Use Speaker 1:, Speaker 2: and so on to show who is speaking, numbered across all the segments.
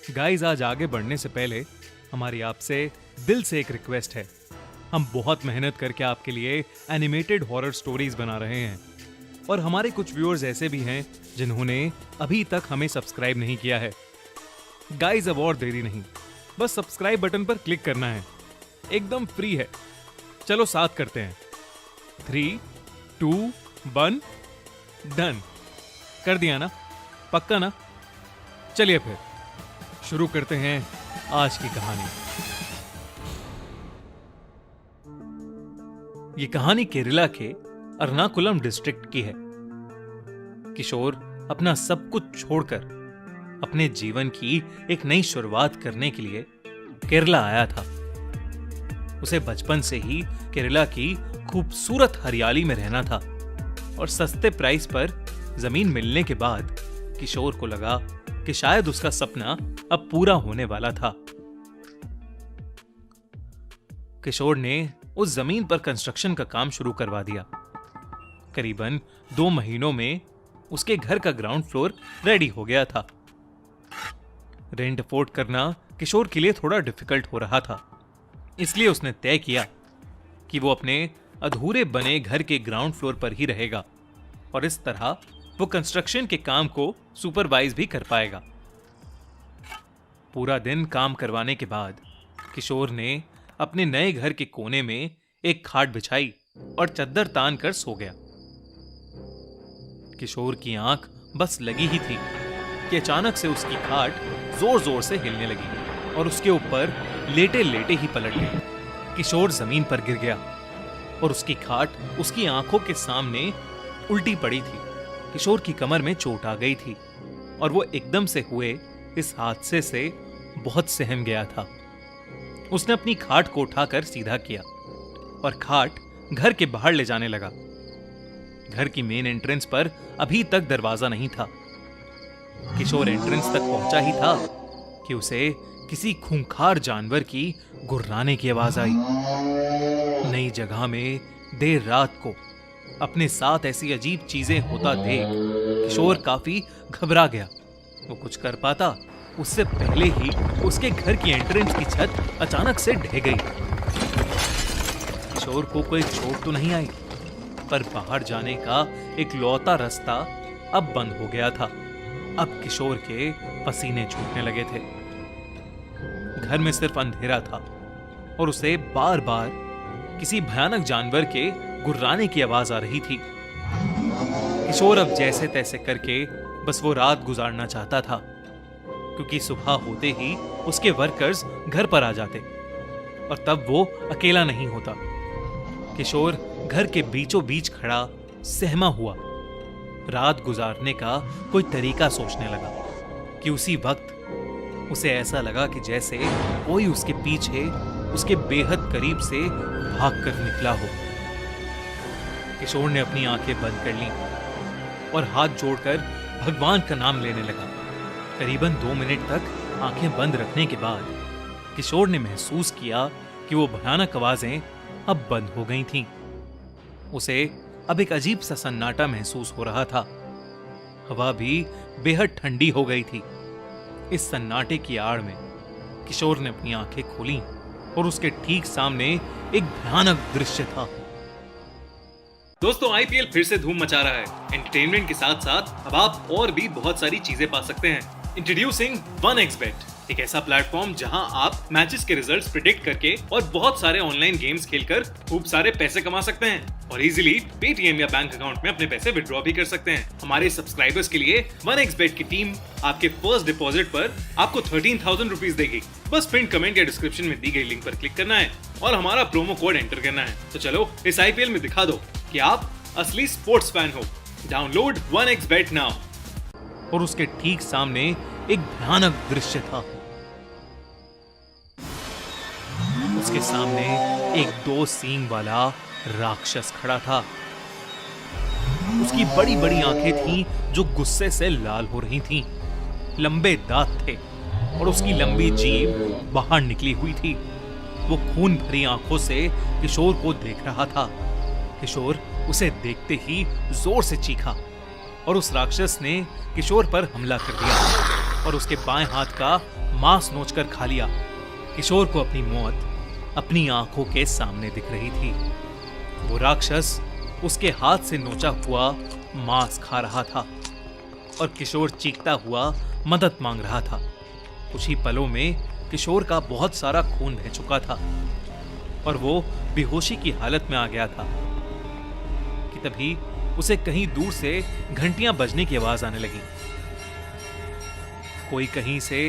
Speaker 1: Guys, आज आगे बढ़ने से पहले हमारी आपसे दिल से एक रिक्वेस्ट है। हम बहुत मेहनत करके आपके लिए एनिमेटेड हॉरर स्टोरीज बना रहे हैं और हमारे कुछ व्यूअर्स ऐसे भी हैं जिन्होंने अभी तक हमें सब्सक्राइब नहीं किया है। गाइस, अब और देरी नहीं, बस सब्सक्राइब बटन पर क्लिक करना है, एकदम फ्री है। चलो साथ करते हैं। 3, 2, 1 डन। कर दिया ना? पक्का ना? चलिए फिर शुरू करते हैं आज की कहानी। ये कहानी केरला के एर्नाकुलम डिस्ट्रिक्ट की है। किशोर अपना सब कुछ छोड़कर अपने जीवन की एक नई शुरुआत करने के लिए केरला आया था। उसे बचपन से ही केरला की खूबसूरत हरियाली में रहना था और सस्ते प्राइस पर जमीन मिलने के बाद किशोर को लगा कि शायद उसका सपना अब पूरा होने वाला था। किशोर ने उस जमीन पर कंस्ट्रक्शन का काम शुरू करवा दिया। करीबन 2 महीनों में उसके घर का ग्राउंड फ्लोर रेडी हो गया था। रेंट अफोर्ड करना किशोर के लिए थोड़ा डिफिकल्ट हो रहा था, इसलिए उसने तय किया कि वो अपने अधूरे बने घर के ग्राउंड फ्लोर पर ही रहेगा और इस तरह वो कंस्ट्रक्शन के काम को सुपरवाइज भी कर पाएगा। पूरा दिन काम करवाने के बाद किशोर ने अपने नए घर के कोने में एक खाट बिछाई और चद्दर तान कर सो गया। किशोर की आंख बस लगी ही थी कि अचानक से उसकी खाट जोर जोर से हिलने लगी और उसके ऊपर लेटे लेटे ही पलट गई। किशोर जमीन पर गिर गया और उसकी खाट उसकी आंखों के सामने उल्टी पड़ी थी। किशोर की कमर में चोट आ गई थी और वो एकदम से हुए इस हादसे से बहुत सहम गया था। उसने अपनी खाट को उठाकर सीधा किया और खाट घर के बाहर ले जाने लगा। घर की मेन एंट्रेंस पर अभी तक दरवाजा नहीं था। किशोर एंट्रेंस तक पहुंचा ही था कि उसे किसी खूंखार जानवर की गुर्राने की आवाज आई। नई जगह में देर रात को अपने साथ ऐसी अजीब चीजें होता देख किशोर काफी घबरा गया। वो कुछ कर पाता उससे पहले ही उसके घर की एंट्रेंस की छत अचानक से ढह गई। किशोर को कोई चोट तो नहीं आई, पर बाहर जाने का एक लौता रास्ता अब बंद हो गया था। अब किशोर के पसीने छूटने लगे थे। घर में सिर्फ अंधेरा था और उसे बार बार किसी भयानक जानवर के गुर्राने की आवाज आ रही थी। किशोर अब जैसे तैसे करके बस वो रात गुजारना चाहता था, क्योंकि सुबह होते ही उसके वर्कर्स घर पर आ जाते और तब वो अकेला नहीं होता। किशोर घर के बीचों बीच खड़ा सहमा हुआ रात गुजारने का कोई तरीका सोचने लगा कि उसी वक्त उसे ऐसा लगा कि जैसे कोई उसके पीछे उसके बेहद करीब से भागकर निकला हो। किशोर ने अपनी आंखें बंद कर ली और हाथ जोड़कर भगवान का नाम लेने लगा। करीबन 2 मिनट तक आंखें बंद रखने के बाद किशोर ने महसूस किया कि वो भयानक आवाजें अब बंद हो गई थीं। उसे अब एक अजीब सा सन्नाटा महसूस हो रहा था। हवा भी बेहद ठंडी हो गई थी। इस सन्नाटे की आड़ में किशोर ने अपनी आंखें खोली और उसके ठीक सामने एक भयानक दृश्य था।
Speaker 2: दोस्तों, आईपीएल फिर से धूम मचा रहा है। एंटरटेनमेंट के साथ साथ अब आप और भी बहुत सारी चीजें पा सकते हैं। इंट्रोड्यूसिंग 1xBet, एक ऐसा प्लेटफॉर्म जहां आप मैचेस के रिजल्ट्स प्रिडिक्ट करके और बहुत सारे ऑनलाइन गेम्स खेलकर खूब सारे पैसे कमा सकते हैं और इजीली पेटीएम या बैंक अकाउंट में अपने पैसे विड्रॉ भी कर सकते हैं। हमारे सब्सक्राइबर्स के लिए 1xBet की टीम आपके फर्स्ट डिपॉजिट पर आपको 13,000 रुपीज देगी। बस पिन कमेंट या डिस्क्रिप्शन में दी गई लिंक पर क्लिक करना है और हमारा प्रोमो कोड एंटर करना है। तो चलो इस आईपीएल में दिखा दो कि आप असली स्पोर्ट्स फैन हो। Download 1xBet now.
Speaker 1: और उसके ठीक सामने एक भयानक दृश्य था। उसके सामने एक 2 सींग वाला राक्षस खड़ा था। उसकी बड़ी बड़ी आंखें थीं जो गुस्से से लाल हो रही थीं। लंबे दांत थे और उसकी लंबी जीभ बाहर निकली हुई थी। वो खून भरी आंखों से किशोर को देख रहा था। किशोर उसे देखते ही जोर से चीखा और उस राक्षस ने किशोर पर हमला कर दिया और उसके बाएं हाथ का मांस नोचकर खा लिया। किशोर को अपनी मौत अपनी आंखों के सामने दिख रही थी। वो राक्षस उसके हाथ से नोचा हुआ मांस खा रहा था और किशोर चीखता हुआ मदद मांग रहा था। कुछ ही पलों में किशोर का बहुत सारा खून बह चुका था और वो बेहोशी की हालत में आ गया था कि तभी उसे कहीं दूर से घंटियां बजने की आवाज आने लगी। कोई कहीं से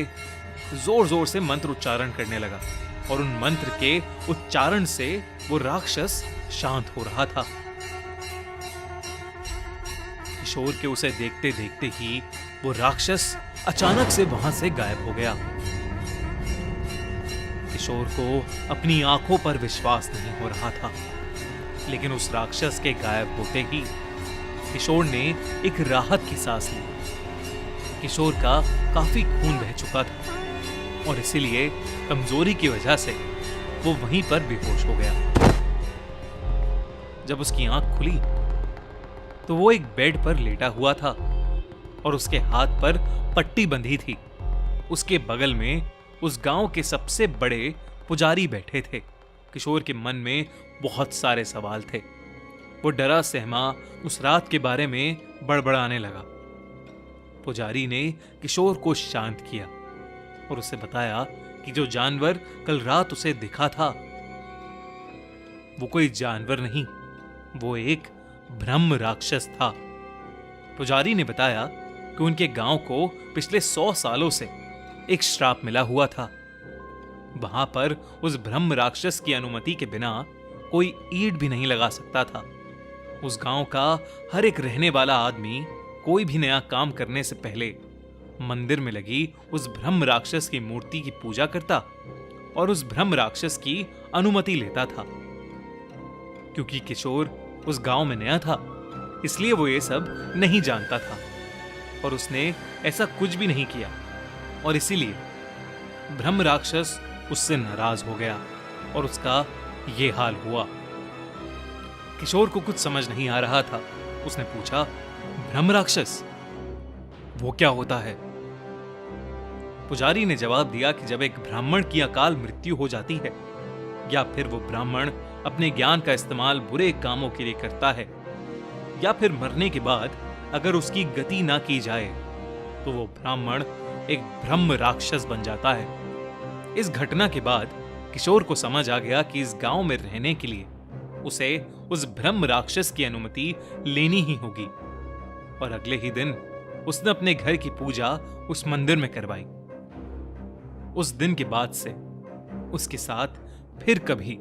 Speaker 1: जोर जोर से मंत्र उच्चारण करने लगा और उन मंत्र के उच्चारण से वो राक्षस शांत हो रहा था। किशोर के उसे देखते देखते ही वो राक्षस अचानक से वहां से गायब हो गया। किशोर को अपनी आंखों पर विश्वास नहीं हो रहा था, लेकिन उस राक्षस के गायब होते ही किशोर ने एक राहत की सांस ली। किशोर का काफी खून बह चुका था और इसीलिए कमजोरी की वजह से वो वहीं पर बेहोश हो गया। जब उसकी आंख खुली तो वो एक बेड पर लेटा हुआ था और उसके हाथ पर पट्टी बंधी थी। उसके बगल में उस गांव के सबसे बड़े पुजारी बैठे थे। किशोर के मन में बहुत सारे सवाल थे। वो डरा सहमा उस रात के बारे में बड़बड़ाने लगा। पुजारी ने किशोर को शांत किया और उसे बताया कि जो जानवर कल रात उसे दिखा था वो कोई जानवर नहीं, वो एक ब्रह्म राक्षस था। पुजारी ने बताया कि उनके गांव को पिछले 100 सालों से एक श्राप मिला हुआ था। वहां पर उस ब्रह्म राक्षस की अनुमति के बिना कोई ईंट भी नहीं लगा सकता था। उस गांव का हर एक रहने वाला आदमी कोई भी नया काम करने से पहले मंदिर में लगी उस ब्रह्म राक्षस की मूर्ति की पूजा करता और उस ब्रह्म राक्षस की अनुमति लेता था। क्योंकि किशोर उस गांव में नया था, इसलिए वो ये सब नहीं जानता था और उसने ऐसा कुछ भी नहीं किया और इसीलिए ब्रह्म राक्षस उससे नाराज हो गया और उसका ये हाल हुआ। किशोर को कुछ समझ नहीं आ रहा था। उसने पूछा, ब्रह्म राक्षस वो क्या होता है? पुजारी ने जवाब दिया कि जब एक ब्राह्मण की अकाल मृत्यु हो जाती है या फिर वो ब्राह्मण अपने ज्ञान का इस्तेमाल बुरे कामों के लिए करता है या फिर मरने के बाद अगर उसकी गति ना की जाए तो वो ब्राह्मण एक ब्रह्म राक्षस बन जाता है। इस घटना के बाद किशोर को समझ आ गया कि इस गांव में रहने के लिए उसे उस ब्रह्म राक्षस की अनुमति लेनी ही होगी और अगले ही दिन उसने अपने घर की पूजा उस मंदिर में करवाई। उस दिन के बाद से उसके साथ फिर कभी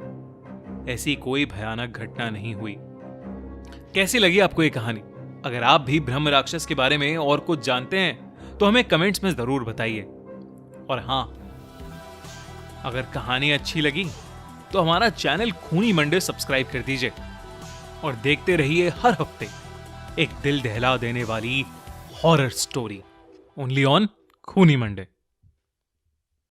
Speaker 1: ऐसी कोई भयानक घटना नहीं हुई। कैसी लगी आपको ये कहानी? अगर आप भी ब्रह्म राक्षस के बारे में और कुछ जानते हैं तो हमें कमेंट्स में जरूर बताइए। और हां, अगर कहानी अच्छी लगी तो हमारा चैनल खूनी मंडे सब्सक्राइब कर दीजिए और देखते रहिए हर हफ्ते एक दिल दहला देने वाली हॉरर स्टोरी ओनली ऑन खूनी मंडे।